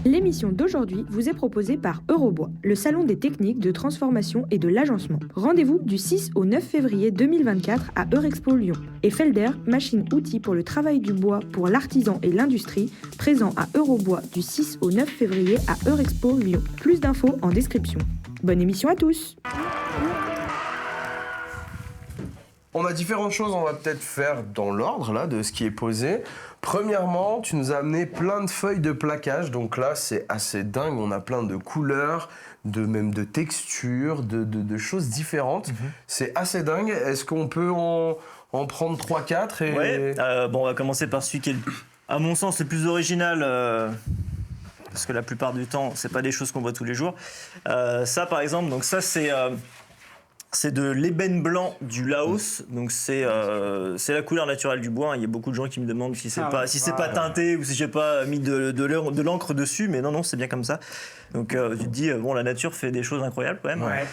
L'émission d'aujourd'hui vous est proposée par Eurobois, le salon des techniques de transformation et de l'agencement. Rendez-vous du 6 au 9 février 2024 à Eurexpo Lyon. Et Felder, machine-outil pour le travail du bois pour l'artisan et l'industrie, présent à Eurobois du 6 au 9 février à Eurexpo Lyon. Plus d'infos en description. Bonne émission à tous. On a différentes choses, on va peut-être faire dans l'ordre là de ce qui est posé. Premièrement, tu nous as amené plein de feuilles de plaquage, donc là c'est assez dingue, on a plein de couleurs, même de textures, de choses différentes. C'est assez dingue, est-ce qu'on peut en prendre 3-4 et... Ouais, on va commencer par celui qui est, à mon sens, le plus original, parce que la plupart du temps, c'est pas des choses qu'on voit tous les jours. Ça par exemple, donc ça c'est de l'ébène blanc du Laos, donc c'est la couleur naturelle du bois. Il y a beaucoup de gens qui me demandent si c'est pas teinté ou si j'ai pas mis de l'encre dessus, mais non, c'est bien comme ça. Donc tu te dis, la nature fait des choses incroyables quand même. Ouais.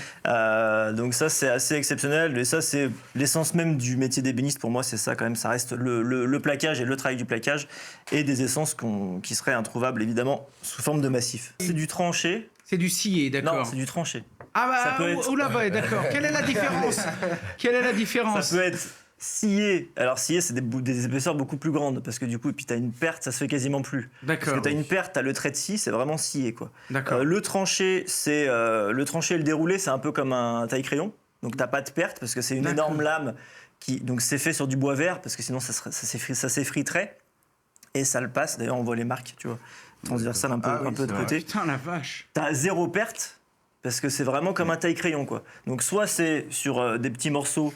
Donc ça c'est assez exceptionnel, et ça c'est l'essence même du métier d'ébéniste pour moi, c'est ça quand même, ça reste le plaquage et le travail du plaquage, et des essences qui seraient introuvables évidemment sous forme de massif. C'est du tranché. C'est du scié, d'accord. Non, c'est du tranché. Ah bah, d'accord. Quelle est la différence Ça peut être scié. Alors scié, c'est des épaisseurs beaucoup plus grandes, parce que du coup, puis t'as une perte, ça se fait quasiment plus. D'accord. Parce que t'as une perte, t'as le trait de scie, c'est vraiment scié, quoi. D'accord. Le tranché, et le déroulé, c'est un peu comme un taille-crayon. Donc t'as pas de perte, parce que c'est une énorme lame donc c'est fait sur du bois vert, parce que sinon ça s'effriterait. Et ça le passe. D'ailleurs, on voit les marques, tu vois, transversales un peu de côté. Putain, la vache. T'as zéro perte. Parce que c'est vraiment comme un taille-crayon, quoi. Donc soit c'est sur des petits morceaux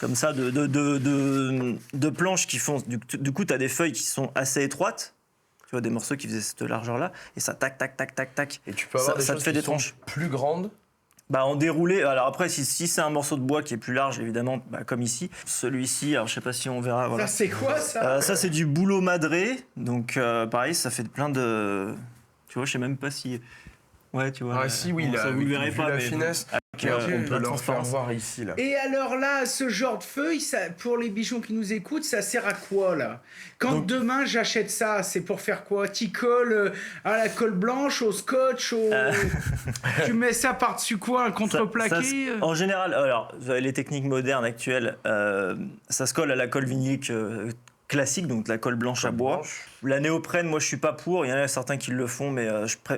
comme ça de planches qui font... Du coup, tu as des feuilles qui sont assez étroites. Tu vois, des morceaux qui faisaient cette largeur-là. Et ça, tac. Et tu peux avoir ça te fait des tranches plus grandes. En déroulé. Alors après, si c'est un morceau de bois qui est plus large, évidemment, comme ici. Celui-ci, alors je sais pas si on verra. Voilà. Ça, c'est quoi, ça ça, c'est du bouleau madré. Donc pareil, ça fait plein de... Tu vois, je sais même pas si... Ouais, tu vois. Ah si, oui, ça vous le verrez pas, la mais finesse. on peut leur faire voir ici là. Et alors là, ce genre de feuille, ça, pour les bichons qui nous écoutent, ça sert à quoi là? Donc demain j'achète ça, c'est pour faire quoi? Tu colles à la colle blanche, au scotch, tu mets ça par-dessus quoi? Un contreplaqué? En général, alors les techniques modernes actuelles, ça se colle à la colle vinylique classique, donc la colle blanche à bois. La néoprène, moi je suis pas pour. Il y en a certains qui le font, mais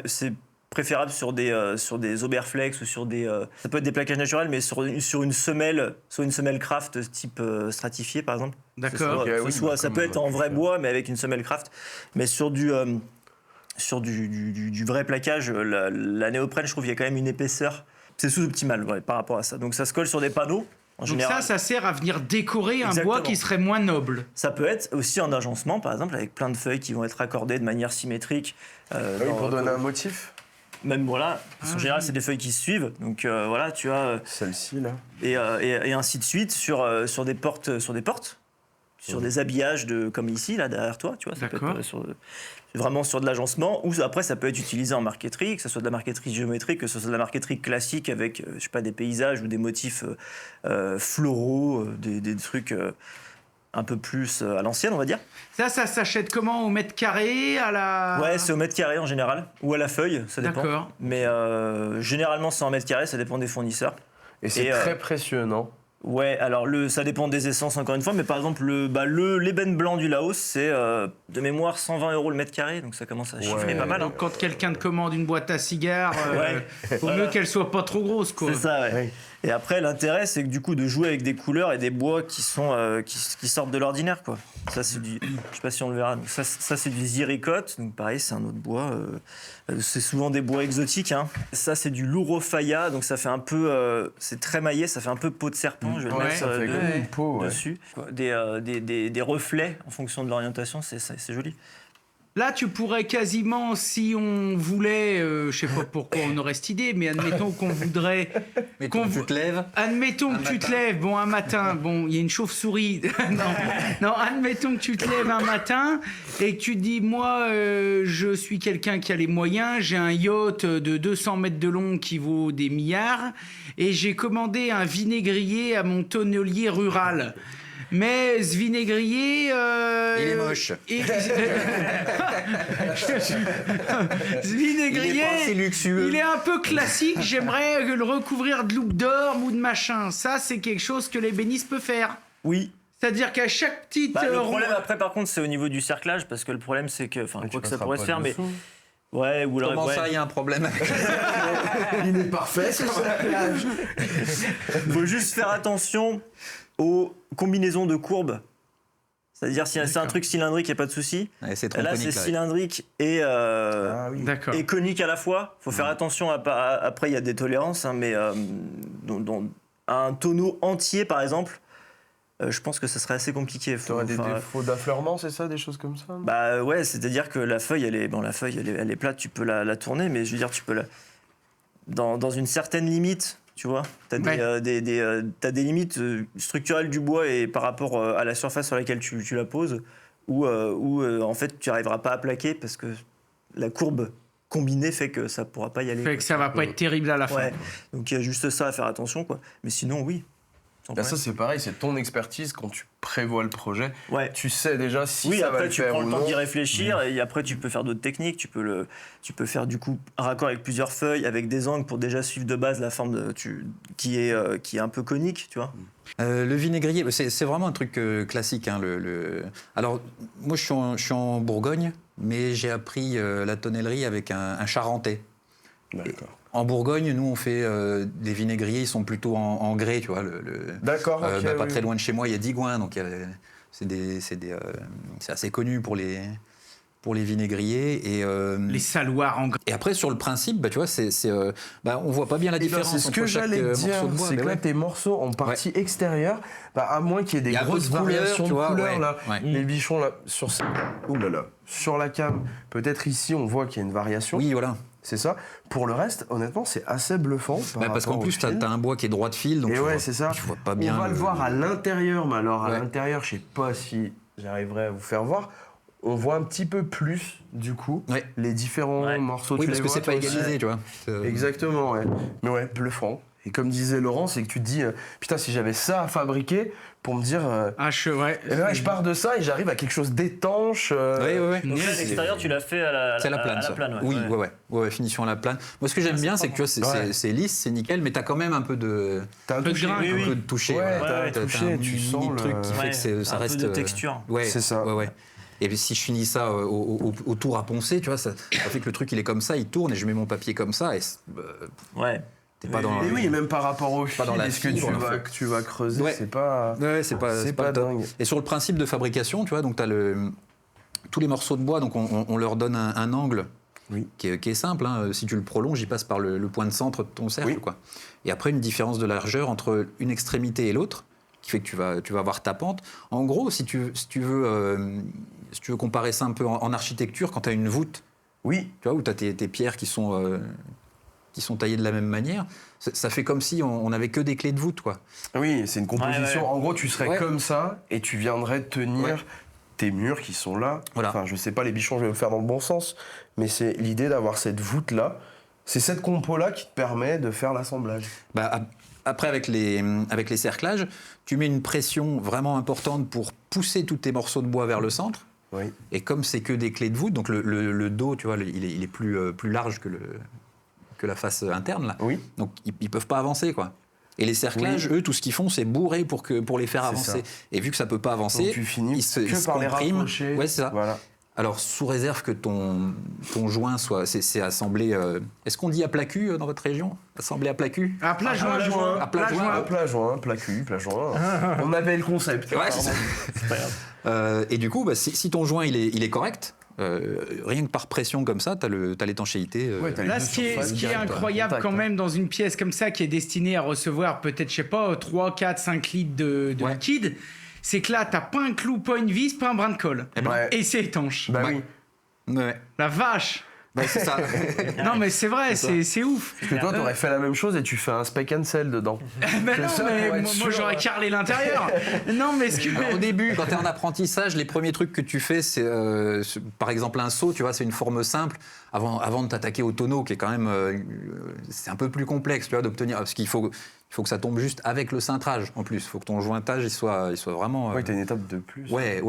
c'est préférable sur des Oberflex ou sur des... ça peut être des plaquages naturels, mais sur une semelle, soit une semelle craft type stratifié par exemple. D'accord. Ça peut être en vrai bois, mais avec une semelle craft. Mais sur du vrai plaquage, la néoprène, je trouve qu'il y a quand même une épaisseur. C'est sous-optimal par rapport à ça. Donc ça se colle sur des panneaux. Donc ça sert à venir décorer un bois qui serait moins noble. Ça peut être aussi en agencement, par exemple, avec plein de feuilles qui vont être accordées de manière symétrique. Pour donner un motif. Même parce qu'en général c'est des feuilles qui se suivent, donc tu as celle-ci là et ainsi de suite sur des portes, sur des habillages comme ici là derrière toi, tu vois. Ça peut être vraiment sur de l'agencement, ou après ça peut être utilisé en marqueterie, que ce soit de la marqueterie géométrique, que ce soit de la marqueterie classique avec des paysages ou des motifs floraux, des trucs un peu plus à l'ancienne, on va dire. Ça s'achète comment? Au mètre carré, à la... Ouais, c'est au mètre carré en général, ou à la feuille, ça dépend. D'accord. Mais généralement, c'est en mètre carré, ça dépend des fournisseurs. Et c'est très précieux, non? Ouais, alors ça dépend des essences encore une fois, mais par exemple l'ébène blanc du Laos, c'est de mémoire 120 € le mètre carré, donc ça commence à chiffrer pas mal. Donc quand quelqu'un te commande une boîte à cigares, vaut mieux qu'elle soit pas trop grosse, quoi. C'est ça, ouais. Et après, l'intérêt, c'est que du coup, de jouer avec des couleurs et des bois qui sortent de l'ordinaire, quoi. Ça, c'est je sais pas si on le verra. Donc ça c'est du ziricote. Donc pareil, c'est un autre bois. C'est souvent des bois exotiques, hein. Ça, c'est du lourophaya. Donc ça fait un peu, c'est très maillé. Ça fait un peu peau de serpent. Je vais le mettre une peau, dessus. Des reflets en fonction de l'orientation. C'est joli. Là, tu pourrais quasiment, si on voulait, je sais pas pourquoi on aurait cette idée, mais admettons qu'on voudrait... Mettons que tu te lèves. Admettons que tu te lèves, un matin, il y a une chauve-souris. non, admettons que tu te lèves un matin et que tu te dis, moi, je suis quelqu'un qui a les moyens, j'ai un yacht de 200 mètres de long qui vaut des milliards et j'ai commandé un vinaigrier à mon tonnelier rural. Mais ce vinaigrier... Il est moche. Ce vinaigrier, Il est pas assez luxueux. il est un peu classique. J'aimerais le recouvrir de loupe d'or ou de machin. Ça, c'est quelque chose que l'ébéniste peut faire. Oui. C'est-à-dire qu'à chaque petite... Le problème après, par contre, c'est au niveau du cerclage, parce que le problème, c'est que, enfin, quoi que ça pourrait se faire, mais ouais, ou alors, Comment ça, il y a un problème? Il est parfait, ce cerclage. faut juste faire attention aux combinaisons de courbes. C'est-à-dire, si c'est un truc cylindrique, il n'y a pas de souci. Ouais, c'est trop Là, conique, c'est là. cylindrique et, D'accord. et conique à la fois. Il faut faire attention. Après, il y a des tolérances, hein, mais dans un tonneau entier, par exemple, je pense que ce serait assez compliqué. T'aurais des défauts d'affleurement, c'est ça, des choses comme ça? Bah ouais, c'est-à-dire que la feuille, elle est plate, tu peux la tourner, mais je veux dire, tu peux dans une certaine limite, tu vois. T'as t'as des limites structurelles du bois et par rapport à la surface sur laquelle tu la poses, où en fait tu n'arriveras pas à plaquer parce que la courbe combinée fait que ça pourra pas y aller. Fait que ça va pas être terrible à la fin. Ouais. Donc il y a juste ça à faire attention, quoi. Mais sinon, oui. Là, ça, c'est pareil, c'est ton expertise quand tu prévois le projet. Ouais. Tu sais déjà si Oui, ça va après le tu faire prends ou le temps non. d'y réfléchir et après tu peux faire d'autres techniques. Tu peux faire du coup un raccord avec plusieurs feuilles, avec des angles pour déjà suivre de base la forme qui est un peu conique, tu vois. Le vinaigrier, c'est vraiment un truc classique. Hein, Alors, moi, je suis en Bourgogne, mais j'ai appris la tonnellerie avec un Charentais. D'accord. En Bourgogne, nous, on fait des vinaigriers, ils sont plutôt en grès, tu vois. D'accord, ok, pas oui. très loin de chez moi, il y a Digoin, donc c'est assez connu pour les vinaigriers. Les saloirs en gras. Et après, sur le principe, tu vois, on voit pas bien la Eh ben, différence c'est ce entre que chaque j'allais morceau dire, de bois. c'est mais que là, ouais. tes morceaux en partie extérieure, à moins qu'il y ait des Il y a un peu grosses de couleur, variations tu de vois, couleurs, ouais, là, ouais. les bichons, là, sur la cam, peut-être ici, on voit qu'il y a une variation, Oui, voilà. c'est ça. Pour le reste, honnêtement, c'est assez bluffant. Parce qu'en plus, t'as un bois qui est droit de fil, donc Et tu ouais, vois, c'est ça. tu vois pas bien. On va le voir à l'intérieur, mais alors à Ouais. l'intérieur, je sais pas si j'arriverai à vous faire voir. On voit un petit peu plus, du coup, Ouais. les différents morceaux. Oui, Tu parce les que vois, c'est pas toi aussi égalisé, tu vois. Exactement, ouais. Mais ouais, bluffant. Et comme disait Laurent, c'est que tu te dis, putain, si j'avais ça à fabriquer, pour me dire, Ouais. eh ben ouais, je pars de ça et j'arrive à quelque chose d'étanche. Ouais. Donc là, l'extérieur, tu l'as fait à la plane, ça. Oui, ouais. ouais, finition à la plane. Moi, ce que j'aime bien, c'est que tu vois, Ouais. c'est lisse, c'est nickel, mais t'as quand même un peu de T'as un peu de toucher. grain, un peu de toucher. Ouais, voilà. t'as un T'as toucher, un tu mini sens truc le- qui fait que ça un peu reste de texture. Ouais, C'est ça. Ouais. Et puis, si je finis ça au tour à poncer, tu vois, ça fait que le truc il est comme ça, il tourne et je mets mon papier comme ça et Ouais. t'es pas dans. Et oui, même par rapport au Pas dans fil, la est-ce que fibre, en fait. tu vas creuser, Ouais. c'est pas... Ouais, c'est pas pas le top. dingue. Et sur le principe de fabrication, tu vois, donc t'as tous les morceaux de bois, donc on leur donne un angle Oui. qui est simple. Hein. Si tu le prolonges, il passe par le point de centre de ton cercle, Oui. quoi. Et après, une différence de largeur entre une extrémité et l'autre, qui fait que tu vas avoir ta pente. En gros, si tu veux comparer ça un peu en architecture, quand tu as une voûte, Oui, tu vois, où tu as tes pierres qui sont taillées de la même manière, ça fait comme si on n'avait que des clés de voûte, quoi. oui, c'est une composition. Ouais. En gros, tu serais Ouais. comme ça et tu viendrais tenir Ouais. tes murs qui sont là. Voilà. Enfin, je sais pas les bichons, je vais le faire dans le bon sens, mais c'est l'idée d'avoir cette voûte-là. C'est cette compo-là qui te permet de faire l'assemblage. Après, avec les cerclages, tu mets une pression vraiment importante pour pousser tous tes morceaux de bois vers le centre. Oui. Et comme c'est que des clés de voûte, donc le dos, tu vois, il est plus large que la face interne, là. Oui. Donc, ils peuvent pas avancer, quoi. Et les cerclages, eux, tout ce qu'ils font, c'est bourrer pour les faire C'est avancer. ça. Et vu que ça peut pas avancer, Donc tu finis ils se par les compriment. rapprocher. Ouais, c'est ça. Voilà. Alors, sous réserve que ton joint c'est assemblé... Est-ce qu'on dit à plat cul dans votre région? Assemblé à plat cul? À plat joint. À plat joint. Plat joint, plat cul, plat joint. On avait le concept. Ouais, c'est ça. C'est pas grave. Et du coup, si ton joint il est correct, rien que par pression comme ça, t'as l'étanchéité. Ouais, t'as les Là, deux ce qui est surfaces directes, incroyable contact, quand hein. même dans une pièce comme ça qui est destinée à recevoir peut-être, je sais pas, 3, 4, 5 litres de Ouais. liquide, c'est que là, t'as pas un clou, pas une vis, pas un brin de colle. Ouais. Et c'est étanche. Bah Ouais. oui. Ouais. La vache. C'est ça. Non mais c'est vrai, c'est ouf. Parce que toi, t'aurais fait la même chose et tu fais un speck and sell dedans. Mais non, ça, mais pour être moi sûr. j'aurais carrelé l'intérieur. Non mais ce que... Alors, au début, quand tu es en apprentissage, les premiers trucs que tu fais, c'est par exemple un seau, tu vois, c'est une forme simple. Avant de t'attaquer au tonneau, qui est quand même c'est un peu plus complexe, tu vois, d'obtenir, parce qu'il faut Il faut que ça tombe juste avec le cintrage en plus. Il faut que ton jointage il soit vraiment. Oui, t'as une étape de plus. Ouais.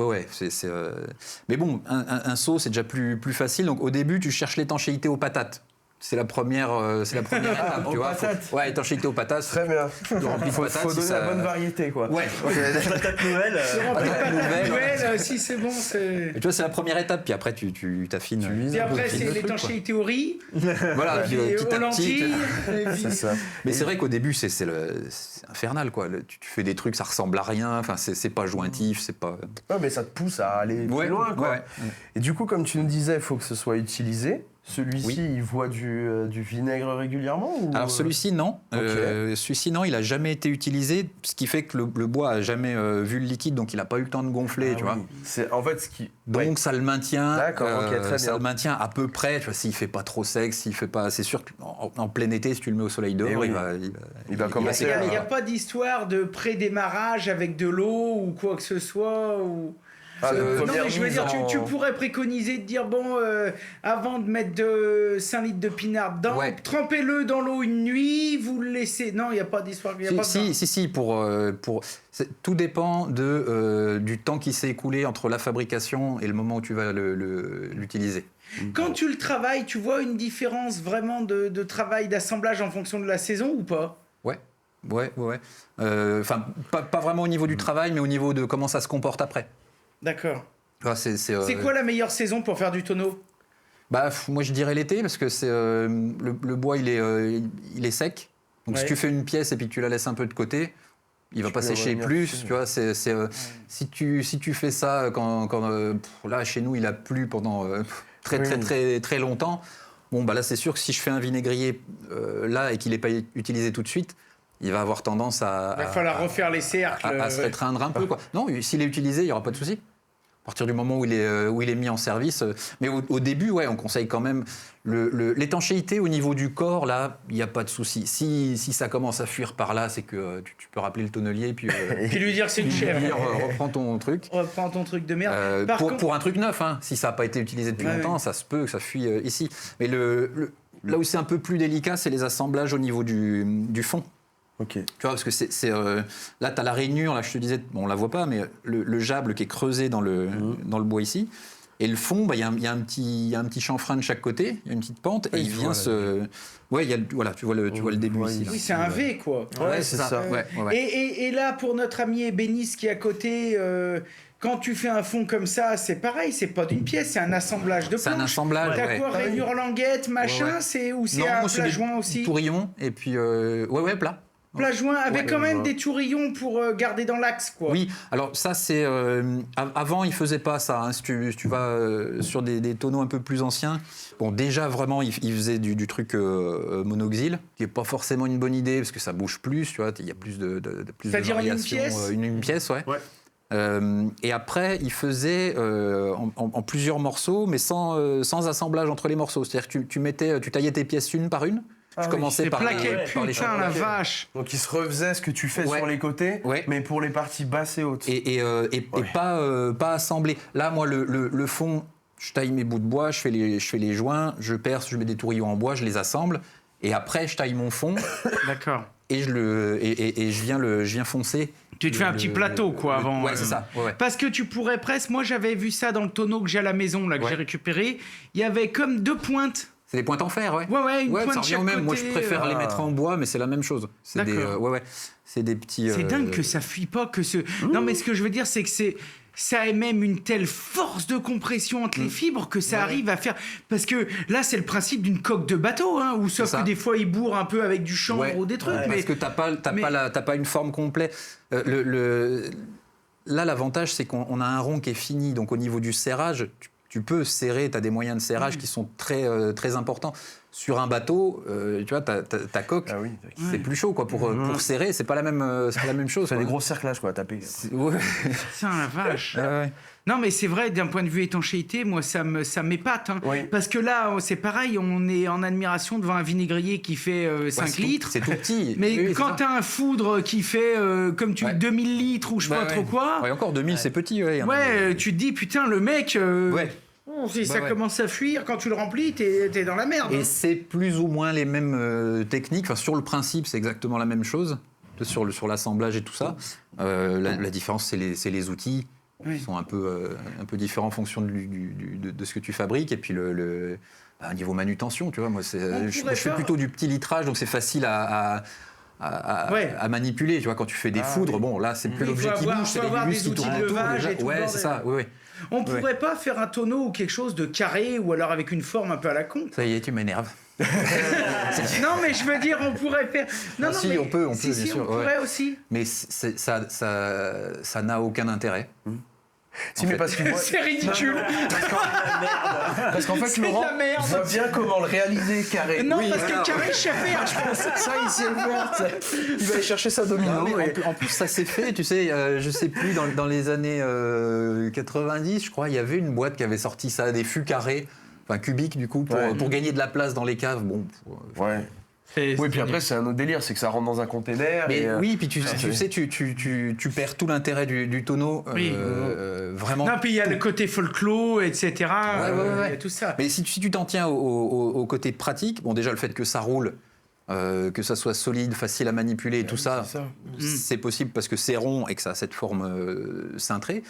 Mais bon, un seau, c'est déjà plus facile. Donc au début, tu cherches l'étanchéité aux patates. C'est la première étape, tu aux vois. patates. Ouais, étanchéité aux patates. Très bien. Tu remplis de Faut patates. donner si la ça- bonne variété, quoi. Ouais. Patate nouvelle. Noël, si c'est bon, c'est. Et tu vois, c'est la première étape, puis après, tu t'affines. Tu vises Et un peu après, plus c'est le truc, quoi. l'étanchéité au riz, Voilà, puis et petit aux à petit. lentilles. et puis- C'est ça. Mais c'est vrai qu'au début, c'est infernal, quoi. Tu fais des trucs, ça ressemble à rien. Enfin, c'est pas jointif, c'est pas. Ouais, mais ça te pousse à aller plus loin, quoi. ouais. Et du coup, comme tu nous disais, il faut que ce soit utilisé. Celui-ci, Oui. il voit du vinaigre régulièrement ou... Alors celui-ci non, Ok. celui-ci non, il a jamais été utilisé, ce qui fait que le bois a jamais vu le liquide, donc il a pas eu le temps de gonfler, Ah tu oui. vois. C'est en fait ce qui. Donc Ouais. ça le maintient, D'accord, ok, très ça bien. le maintient à peu près, tu vois, s'il fait pas trop sec, s'il fait pas, c'est sûr qu'en plein été, si tu le mets au soleil dehors, Eh oui. il va commencer Il à- n'y a pas d'histoire de pré-démarrage avec de l'eau ou quoi que ce soit ou... Ah, la Non première mais je veux mise dire, en- tu pourrais préconiser de dire bon, avant de mettre 5 litres de pinard dedans, Ouais. trempez-le dans l'eau une nuit, vous le laissez. Non, il n'y a pas d'histoire. Il y a pas de ça. Si, tout dépend du temps qui s'est écoulé entre la fabrication et le moment où tu vas l'utiliser. Quand tu le travailles, tu vois une différence vraiment de travail, d'assemblage en fonction de la saison ou pas? Ouais. Enfin, pas vraiment au niveau du travail, mais au niveau de comment ça se comporte après. D'accord. Tu vois, C'est quoi la meilleure saison pour faire du tonneau? Moi, je dirais l'été, parce que le bois, il est sec. Donc, Ouais. si tu fais une pièce et puis que tu la laisses un peu de côté, il va Tu pas peux sécher revenir plus. dessus. Tu vois, si tu fais ça quand là, chez nous, il a plu pendant très longtemps. Bon, bah là, c'est sûr que si je fais un vinaigrier là et qu'il n'est pas utilisé tout de suite, il va avoir tendance Il va falloir refaire les cercles. à se rétreindre un peu, quoi. Non, s'il est utilisé, il n'y aura pas de souci. À partir du moment où il est mis en service. Mais au début, ouais, on conseille quand même l'étanchéité au niveau du corps, là, il n'y a pas de souci. Si ça commence à fuir par là, c'est que tu peux rappeler le tonnelier, puis Puis lui dire c'est une chèvre. dire, reprends ton truc. Reprends ton truc de merde. Par contre- Pour un truc neuf, hein, si ça n'a pas été utilisé depuis Ouais, longtemps, ouais. ça se peut que ça fuit ici. Mais là où c'est un peu plus délicat, c'est les assemblages au niveau du fond. Ok. Tu vois, parce que là, tu as la rainure, là, je te disais, bon, on la voit pas, mais le jable qui est creusé dans le bois ici. Et le fond, il y a un petit chanfrein de chaque côté, il y a une petite pente, et il vient se. Ouais, voilà, tu vois le début voit ici. Là. Oui, c'est un V quoi. Ouais, c'est ça. Ouais. Et là, pour notre ami ébéniste qui est à côté, quand tu fais un fond comme ça, c'est pareil, c'est pas d'une pièce, c'est un assemblage de planches. C'est un assemblage. T'as ouais. quoi, rainure languette, machin, Ouais. c'est ou c'est Non, un moi, c'est plat des joint aussi. tourillons, et puis. Plat. Plat joint avec Ouais, quand même ouais. des tourillons pour garder dans l'axe quoi. Oui, alors ça c'est avant ils faisaient pas ça. Hein. Si tu vas sur des tonneaux un peu plus anciens, bon déjà vraiment ils faisaient du truc monoxyle, qui est pas forcément une bonne idée parce que ça bouge plus, tu vois, il y a plus de C'est-à-dire en une variations, pièce une pièce, ouais. Ouais. Et après ils faisaient en plusieurs morceaux, mais sans assemblage entre les morceaux. C'est-à-dire que tu taillais tes pièces une par une. Ah Je oui, commençais C'est par plaqué, par les putain la Ok. vache. Donc il se refaisait ce que tu fais Ouais. sur les côtés, Ouais. mais pour les parties basses et hautes. et pas assemblé. Là, moi, le fond, je taille mes bouts de bois, je fais les joints, je perce, je mets des tourillons en bois, je les assemble, et après, je taille mon fond D'accord. et je viens foncer. Tu te fais un petit plateau quoi avant. Ouais, c'est ça. Ouais. Parce que tu pourrais presque, moi j'avais vu ça dans le tonneau que j'ai à la maison là que Ouais. j'ai récupéré, il y avait comme deux pointes. C'est des pointes en fer, ouais. Ouais, une Ouais, pointe ça de revient chaque au même. Moi, je côté, préfère les mettre en bois, mais c'est la même chose. C'est des, D'accord. c'est des petits. C'est dingue que ça fuit pas, que ce. Non, mais ce que je veux dire, c'est que ça a même une telle force de compression entre les fibres que ça arrive à faire. Parce que là, c'est le principe d'une coque de bateau, hein, où sauf ça. que des fois, il bourre un peu avec du chanvre Ouais. ou des trucs. Parce Mais que t'as pas une forme complète. Là, l'avantage, c'est qu'on a un rond qui est fini. Donc, au niveau du serrage, tu peux serrer. Tu as des moyens de serrage qui sont très importants. Sur un bateau, tu vois, ta coque, Ah oui. c'est plus chaud, quoi. Pour serrer, c'est pas la même chose. C'est quoi. des gros cerclages quoi à taper. Ouais. putain, la vache. Ouais. Non, mais c'est vrai, d'un point de vue étanchéité, moi, ça m'épate. Hein. Oui. Parce que là, c'est pareil, on est en admiration devant un vinaigrier qui fait 5 Ouais, litres. C'est tout petit. Mais Oui, oui, quand c'est ça. t'as un foudre qui fait, comme tu Ouais. 2000 litres ou je sais pas Ouais, trop ouais. quoi, Ouais, encore 2000, c'est petit. Ouais, ouais, tu te dis, putain, le mec, Ouais. si ça ouais. commence à fuir, quand tu le remplis, t'es dans la merde. Et hein. c'est plus ou moins les mêmes techniques. Enfin, sur le principe, c'est exactement la même chose. sur l'assemblage et tout ça. La différence, c'est les outils. Qui sont un peu différents en fonction de ce que tu fabriques. Et puis niveau manutention, tu vois, moi, je fais plutôt du petit litrage, donc c'est facile à manipuler. Tu vois, quand tu fais des foudres, bon, là, c'est plus l'objet qui bouge, c'est les vis qui tournent autour. Ouais, c'est ça, oui. On pourrait pas faire un tonneau ou quelque chose de carré, ou alors avec une forme un peu à la con. Ça y est, tu m'énerves. Non, mais je veux dire, on pourrait faire... Non, si, mais... on peut, si, bien sûr. on pourrait aussi. Mais ça n'a aucun intérêt. Si, mais parce que C'est ridicule. parce qu'en fait, C'est de Laurent la merde. voit bien comment le réaliser carré. Non, parce que carré, je sais faire, je pense. Ça, il sait le faire. Il va aller chercher sa domino. Non, mais en plus, ça s'est fait, tu sais, je sais plus, dans les années 90, je crois, il y avait une boîte qui avait sorti ça, des fûts carrés, enfin cubiques du coup, pour gagner de la place dans les caves. Bon, ouais. Oui, puis après, c'est un autre délire, c'est que ça rentre dans un container. Mais oui, puis tu sais, tu perds tout l'intérêt du tonneau. Vraiment. Non, puis il y a le côté folklore, etc. Il y a tout ça. Mais si tu t'en tiens au côté pratique, bon, déjà le fait que ça roule, que ça soit solide, facile à manipuler, tout ça, c'est possible parce que c'est rond et que ça a cette forme cintrée.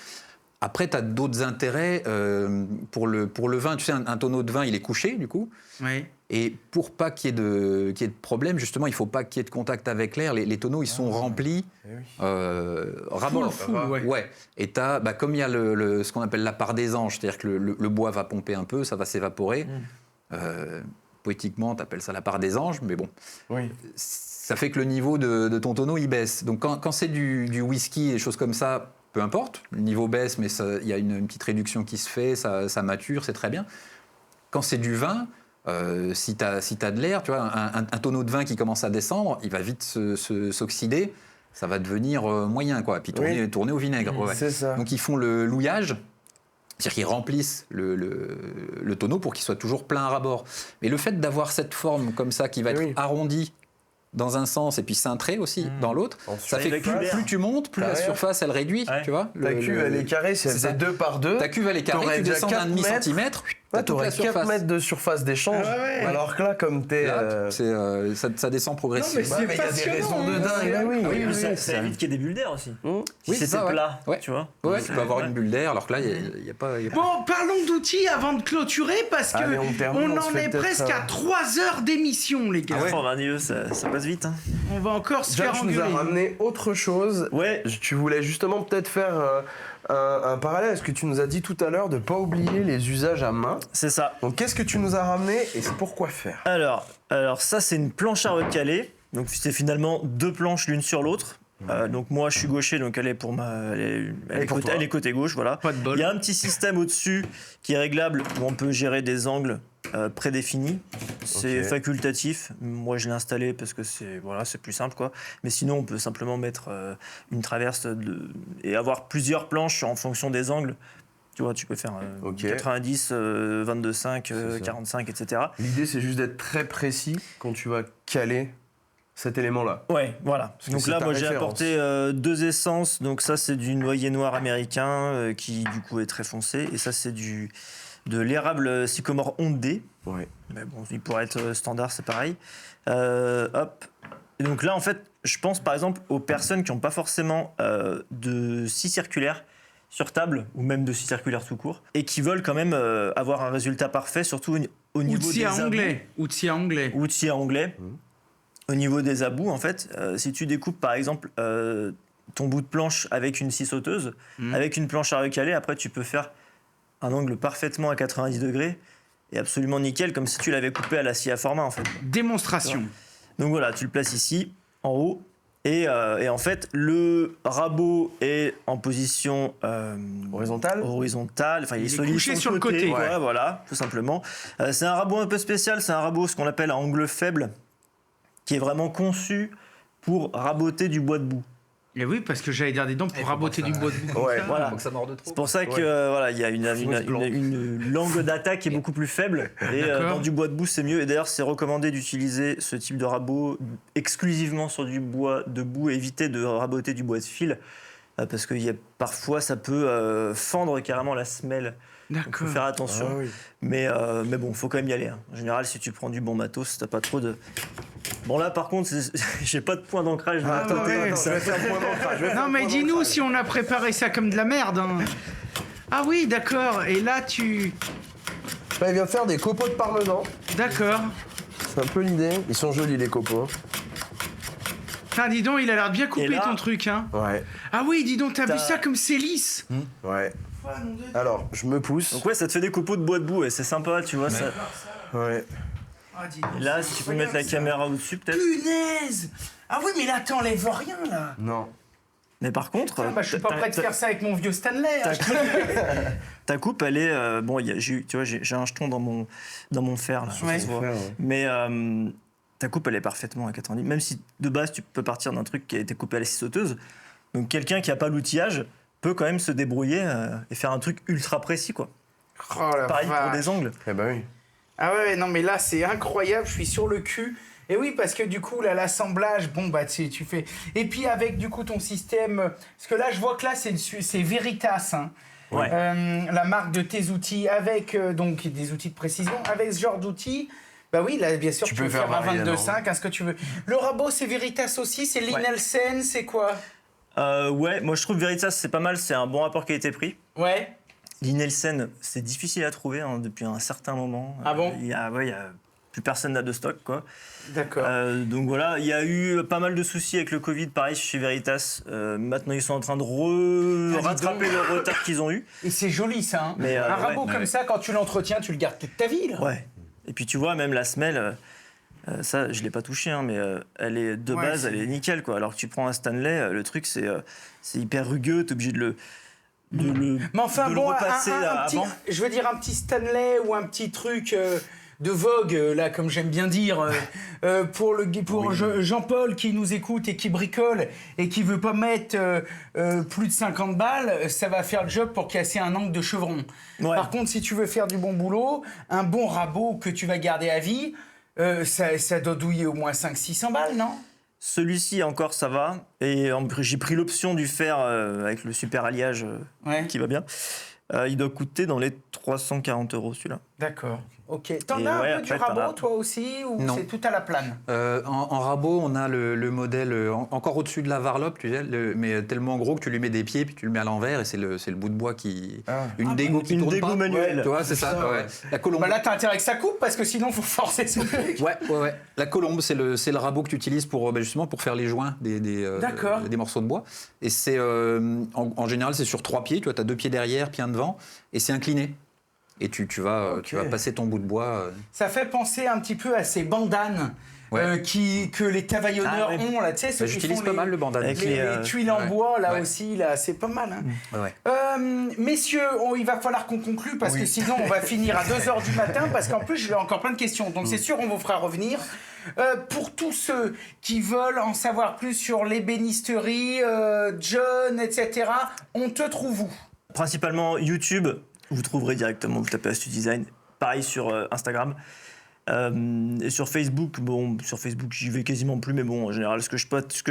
Après, tu as d'autres intérêts pour le vin. Tu sais, un tonneau de vin, il est couché, du coup. Oui. Et pour pas qu'il y ait de problème, justement, il faut pas qu'il y ait de contact avec l'air. Les tonneaux, ils sont remplis rabord. Ouais. Et t'as, comme il y a ce qu'on appelle la part des anges, c'est-à-dire que le bois va pomper un peu, ça va s'évaporer. Poétiquement, tu appelles ça la part des anges, mais bon. Oui. Ça fait que le niveau de ton tonneau, il baisse. Donc quand c'est du whisky et des choses comme ça, peu importe, le niveau baisse, mais il y a une petite réduction qui se fait, ça mature, c'est très bien. Quand c'est du vin, si tu as de l'air, tu vois, un tonneau de vin qui commence à descendre, il va vite s'oxyder, ça va devenir moyen, quoi. Puis tourner au vinaigre. C'est ça. Donc ils font le louillage, c'est-à-dire qu'ils remplissent le tonneau pour qu'il soit toujours plein à rabord. Mais le fait d'avoir cette forme comme ça, qui va être arrondie dans un sens et puis cintré aussi dans l'autre, ça fait que plus tu montes, plus la surface elle réduit, tu vois. Ta cuve elle est carrée, si elle faisait 2 par 2. Ta cuve elle est carrée, tu descends d'un demi-centimètre, t'aurais 4 mètres de surface d'échange, alors que là comme t'es... ça descend progressivement. Non, mais il y a des raisons de dingue. Ça évite qu'il y ait des bulles d'air aussi. Oui, si c'est plat, tu vois. Ouais, tu peux avoir une bulle d'air, alors que là, il n'y a pas... Bon, parlons d'outils avant de clôturer, parce qu'on en est presque à 3 heures d'émission, les gars. 90, ça passe vite. On va encore se faire Jack engueuler. nous a ramené autre chose. Ouais. Tu voulais justement peut-être faire un parallèle à ce que tu nous as dit tout à l'heure, de ne pas oublier les usages à main. C'est ça. Donc qu'est-ce que tu nous as ramené et c'est pourquoi faire? Alors ça, c'est une planche à recaler. Donc c'est finalement 2 planches l'une sur l'autre. Donc moi je suis gaucher, donc elle est côté gauche, voilà. Pas de bol. Il y a un petit système au-dessus qui est réglable où on peut gérer des angles prédéfinis. C'est facultatif. Moi je l'ai installé parce que c'est plus simple, quoi. Mais sinon on peut simplement mettre une traverse et avoir plusieurs planches en fonction des angles. Tu vois, tu peux faire 90, 22,5, 45, etc. L'idée c'est juste d'être très précis quand tu vas caler cet élément-là. Ouais, voilà. Donc là, moi, j'ai apporté 2 essences. Donc ça, c'est du noyer noir américain qui, du coup, est très foncé. Et ça, c'est de l'érable sycomore ondé. Ouais. Mais bon, il pourrait être standard, c'est pareil. Hop. Et donc là, en fait, je pense, par exemple, aux personnes qui n'ont pas forcément de scie circulaire sur table, ou même de scie circulaire tout court, et qui veulent quand même avoir un résultat parfait, surtout au niveau des abous. Outils à onglet. Outils à onglet. Au niveau des abous, en fait, si tu découpes par exemple ton bout de planche avec une scie sauteuse, avec une planche à recaler, après tu peux faire un angle parfaitement à 90 degrés et absolument nickel, comme si tu l'avais coupé à la scie à format, en fait. Démonstration. Donc voilà, tu le places ici, en haut, et en fait, le rabot est en position horizontale. Enfin, il est solide couché sur le côté. Ouais, voilà, tout simplement. C'est un rabot un peu spécial, c'est un rabot ce qu'on appelle à angle faible, qui est vraiment conçu pour raboter du bois de boue. Et oui, parce que j'allais dire des dents pour raboter du bois de boue. Voilà. Faut que ça morde trop. C'est pour ça que il y a une langue d'attaque qui est beaucoup plus faible. Et dans du bois de boue, c'est mieux. Et d'ailleurs, c'est recommandé d'utiliser ce type de rabot exclusivement sur du bois de boue et éviter de raboter du bois de fil. Parce que parfois, ça peut fendre carrément la semelle. Donc, faut faire attention. Mais bon, faut quand même y aller. En général, si tu prends du bon matos, t'as pas trop de Bon là par contre, j'ai pas de point d'ancrage. Ah, attends, ouais, je vais faire un point d'ancrage. Non, mais dis-nous si on a préparé ça comme de la merde. Hein. Ah oui, d'accord. Et là, tu... Bah, il vient de faire des copeaux de parmesan. D'accord. C'est un peu l'idée. Ils sont jolis, les copeaux. Putain, dis donc, il a l'air de bien couper Et là- ton truc, hein. Ouais, Ah oui, dis donc, t'as vu T'as- ça comme c'est lisse. ouais. Oh, mon Dieu. Alors, je me pousse. Donc ouais, ça te fait des copeaux de bois debout et c'est sympa, tu vois. Ça... Ouais. Ah, dis donc, Et là, ça- si tu peux mettre la regarde caméra au-dessus, peut-être. ça. Punaise. Ah oui, mais là, t'enlèves rien, là. Non. Mais par contre, Ah, bah, je suis pas prêt de faire ça avec mon vieux Stanley. Hein. ta coupe, elle est bon. Tu vois, j'ai un jeton dans mon fer là. Ouais. ça se voit. Mais ta coupe, elle est parfaitement à 90. Même si de base, tu peux partir d'un truc qui a été coupé à la scie sauteuse. Donc quelqu'un qui a pas l'outillage peut quand même se débrouiller et faire un truc ultra précis, quoi. Oh, la Pareil pour vache. des angles. Eh ben oui. Ah ouais, non, mais là, c'est incroyable, je suis sur le cul. Et oui, parce que du coup, là, l'assemblage, bon, bah, tu fais... Et puis, avec, du coup, ton système... Parce que là, je vois que là, c'est Veritas, hein. Ouais. La marque de tes outils, avec, donc, des outils de précision. Avec ce genre d'outils, bah oui, là, bien sûr, Tu tu peux peux faire faire un varier, 22,5, hein, ce que tu veux. Le rabot, c'est Veritas aussi, c'est Linelsen, c'est quoi? Ouais, moi je trouve Veritas c'est pas mal, c'est un bon rapport qualité-prix. Ouais. Linelsen, c'est difficile à trouver hein, depuis un certain moment. Ah bon il y a plus personne n'a de stock, quoi. D'accord. Donc voilà, il y a eu pas mal de soucis avec le Covid, pareil chez Veritas. Maintenant, ils sont en train de dis rattraper donc. le retard qu'ils ont eu. Et c'est joli, ça, hein. Mais, un ouais, rabot comme ouais. ça, quand tu l'entretiens, tu le gardes toute ta vie, là. Ouais. Et puis tu vois, même la semelle, ça, je l'ai pas touché, hein, mais elle est de Ouais, base, c'est- elle est nickel, quoi. Alors que tu prends un Stanley, le truc, c'est hyper rugueux, t'es obligé de le Mais enfin, de bon, le repasser un petit, avant. je veux dire un petit Stanley ou un petit truc de Vogue, là, comme j'aime bien dire, pour Jean-Paul qui nous écoute et qui bricole et qui veut pas mettre plus de 50 balles, ça va faire le job pour casser un angle de chevron. Ouais. Par contre, si tu veux faire du bon boulot, un bon rabot que tu vas garder à vie, ça doit douiller au moins 500-600 balles, non? Celui-ci encore ça va et j'ai pris l'option du fer avec le super alliage Ouais. qui va bien. Il doit coûter dans les 340 € celui-là. D'accord. Ok. T'en Et as ouais, un peu du après, t'en rabot, as- toi aussi, ou Non. c'est tout à la plane? En rabot, on a le modèle encore au-dessus de la varlope, tu sais, mais tellement gros que tu lui mets des pieds puis tu le mets à l'envers et c'est le bout de bois qui une dégo qui Une tourne dégo pas. manuelle. Tu vois, c'est ça. ça, ouais. ouais. La colombe. Bah là, t'as intérêt que ça coupe parce que sinon, faut forcer ce truc. Ouais. La colombe, c'est le rabot que tu utilises pour justement pour faire les joints D'accord. des morceaux de bois. Et c'est en général c'est sur 3 pieds. Tu vois, t'as 2 pieds derrière, puis un devant, et c'est incliné. Et tu vas passer ton bout de bois. Ça fait penser un petit peu à ces bandanes Ouais. que les cavaillonneurs Ah, ouais. ont, là, tu sais, ceux qui J'utilise font pas les- mal le bandana. Avec Les, les, les tuiles en ouais. bois, là Ouais. aussi, là, c'est pas mal. Hein. Ouais. Messieurs, il va falloir qu'on conclue parce que sinon on va finir à 2h du matin parce qu'en plus j'ai encore plein de questions. Donc c'est sûr, on vous fera revenir. Pour tous ceux qui veulent en savoir plus sur l'ébénisterie, John, etc., on te trouve où? Principalement YouTube, vous trouverez directement, vous tapez Astuce Design. Pareil sur Instagram. Et sur Facebook, sur Facebook j'y vais quasiment plus, mais bon, en général, ce que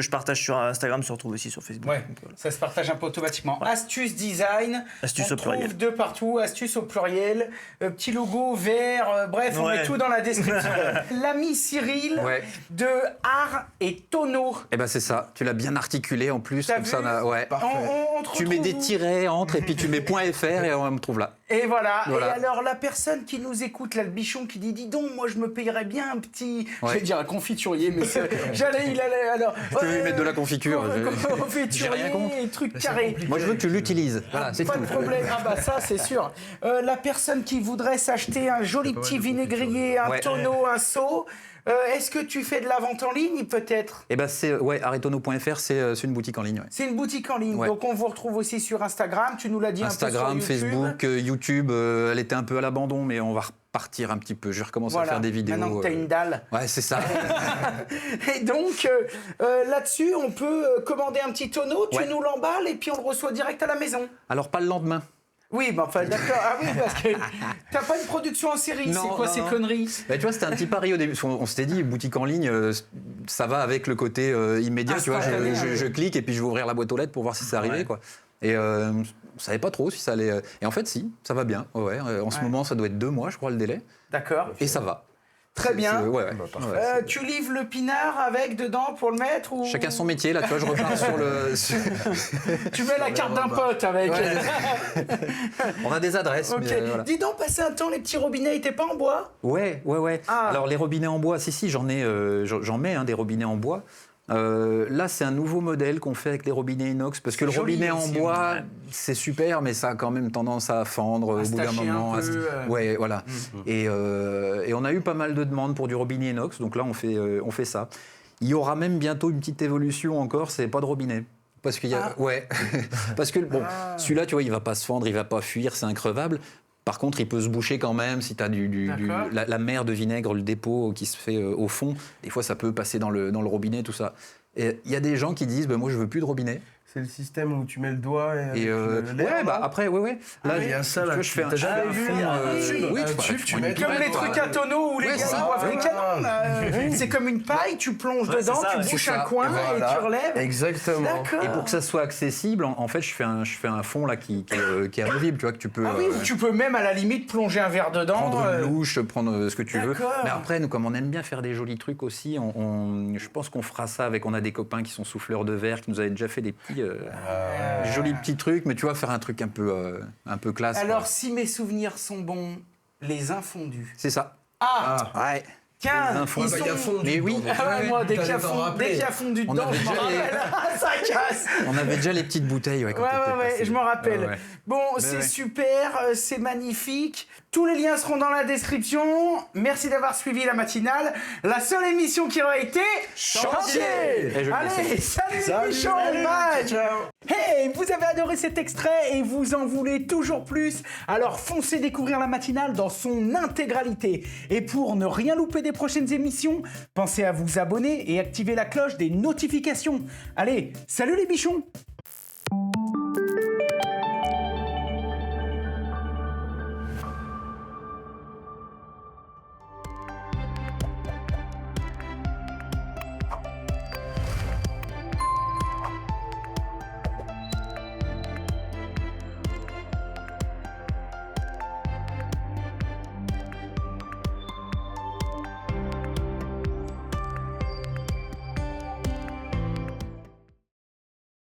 je partage sur Instagram se retrouve aussi sur Facebook. Ouais, Donc, voilà. ça se partage un peu automatiquement. Astuce Design, Astuce on au pluriel. trouve de partout, astuce au pluriel, petit logo vert, bref, on Ouais. met tout dans la description. L'ami Cyril Ouais. de Art et Tonneau. Eh ben c'est ça. Tu l'as bien articulé en plus. T'as Comme ça, vu ouais. On te Tu mets des retrouve où tirets entre et puis tu mets .fr et on me trouve là. Et voilà. Voilà. Et alors, la personne qui nous écoute, là, le bichon, qui dit, dis donc, moi, je me payerais bien un petit... Ouais. Je vais dire un confiturier, mais il allait, alors... Tu veux lui mettre de la confiture, j'ai rien Confiturier, contre. truc carré. Moi je veux que tu l'utilises. Voilà, c'est Pas tout. de problème. Ah bah ça, c'est sûr. La personne qui voudrait s'acheter un joli petit vinaigrier, un Ouais. tonneau, un seau, est-ce que tu fais de la vente en ligne, peut-être? Eh ben c'est aretono.fr, c'est une boutique en ligne. Ouais. C'est une boutique en ligne, Ouais. donc on vous retrouve aussi sur Instagram, tu nous l'as dit Instagram, un peu sur YouTube. Facebook, YouTube, elle était un peu à l'abandon, mais on va repartir un petit peu. Je vais recommencer à Voilà, faire des vidéos. maintenant que t'as une dalle. Ouais, c'est ça. Et donc, là-dessus, on peut commander un petit tonneau, tu Ouais. nous l'emballes et puis on le reçoit direct à la maison. Alors pas le lendemain. Oui, mais enfin, d'accord. Ah oui, parce que t'as pas une production en série, Non, c'est quoi non, ces non. conneries? Bah, tu vois, c'était un petit pari au début. Parce qu'on s'était dit, boutique en ligne, ça va avec le côté immédiat. Tu vois, Instantané, je clique et puis je vais ouvrir la boîte aux lettres pour voir si ça arrivait. Ouais. Quoi. Et on savait pas trop si ça allait. Et en fait, si, ça va bien. Ouais, en ce Ouais. moment, ça doit être 2 mois, je crois, le délai. D'accord. Et ça va. Très bien. Ouais. Bah, parfait. Tu livres le pinard avec dedans pour le mettre ou... Chacun son métier, là, tu vois, je repars sur le... Tu mets la carte d'un pote avec. On a des adresses, Ok. mais voilà. Dis donc, passé un temps, les petits robinets étaient pas en bois? Ouais. Ah. Alors les robinets en bois, si, j'en mets des robinets en bois. Là, c'est un nouveau modèle qu'on fait avec les robinets inox, parce que le joli robinet en aussi, bois, c'est super, mais ça a quand même tendance à fendre au se bout d'un tacher moment. un peu, Ouais, voilà. Et on a eu pas mal de demandes pour du robinet inox, donc là, on fait ça. Il y aura même bientôt une petite évolution encore, c'est pas de robinet. Parce qu'il y a, parce que bon, celui-là, tu vois, il va pas se fendre, il va pas fuir, c'est increvable. Par contre, il peut se boucher quand même si tu as la mer de vinaigre, le dépôt qui se fait au fond. Des fois, ça peut passer dans le robinet, tout ça. Et il y a des gens qui disent moi, je veux plus de robinet. C'est le système où tu mets le doigt et Et l'air, non après, Là, il y a ça, là. je fais un T'as jamais vu tu mets Comme les trucs à tonneaux où les gars ça, ils boivent les canons. Là. C'est comme une paille, tu plonges dedans, c'est ça, tu bouches c'est un ça. coin et tu relèves. Exactement. D'accord. Et pour que ça soit accessible, en fait, je fais un fond là qui est amovible, tu vois, que tu peux Ah oui, ou tu peux même à la limite plonger un verre dedans. prendre une louche, prendre ce que tu veux. D'accord. Mais après, nous, comme on aime bien faire des jolis trucs aussi, je pense qu'on fera ça avec. On a des copains qui sont souffleurs de verre, qui nous avaient déjà fait des petits jolis petits trucs, mais tu vois, faire un truc un peu classe. Alors, quoi. si mes souvenirs sont bons, les infondus. C'est ça. Ah, Ouais. tiens, Les infondus. ils sont... Mais oui. Ah ouais, moi, dès qu'il y a fondu On dedans, avait je m'en déjà les- rappelle. Ça casse. On avait déjà les petites bouteilles. Ouais, quand Ouais, t'étais ouais, passé. je m'en rappelle. Ouais, ouais. Bon, c'est ouais. super, c'est magnifique. Tous les liens seront dans la description. Merci d'avoir suivi la matinale. La seule émission qui aura été chantier. Et je le Allez, laisse. salut les bichons, bye. Hey, vous avez adoré cet extrait et vous en voulez toujours plus? Alors foncez découvrir la matinale dans son intégralité. Et pour ne rien louper des prochaines émissions, pensez à vous abonner et activer la cloche des notifications. Allez, salut les bichons!